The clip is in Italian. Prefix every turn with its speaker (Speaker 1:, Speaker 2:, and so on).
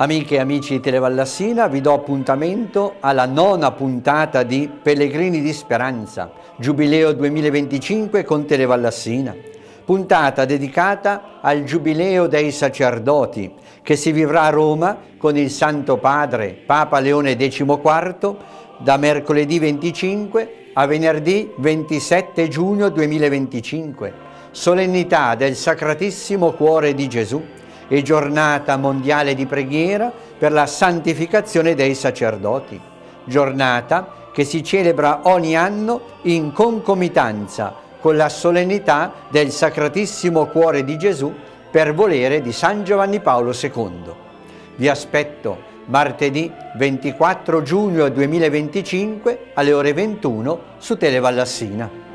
Speaker 1: Amiche e amici di Televallassina, vi do appuntamento alla 9ª puntata di Pellegrini di Speranza, Giubileo 2025 con Televallassina. Puntata dedicata al Giubileo dei sacerdoti che si vivrà a Roma con il Santo Padre Papa Leone XIV da mercoledì 25 a venerdì 27 giugno 2025, solennità del Sacratissimo Cuore di Gesù e giornata mondiale di preghiera per la santificazione dei sacerdoti, giornata che si celebra ogni anno in concomitanza con la solennità del Sacratissimo Cuore di Gesù per volere di San Giovanni Paolo II. Vi aspetto martedì 24 giugno 2025 alle ore 21 su Televallassina.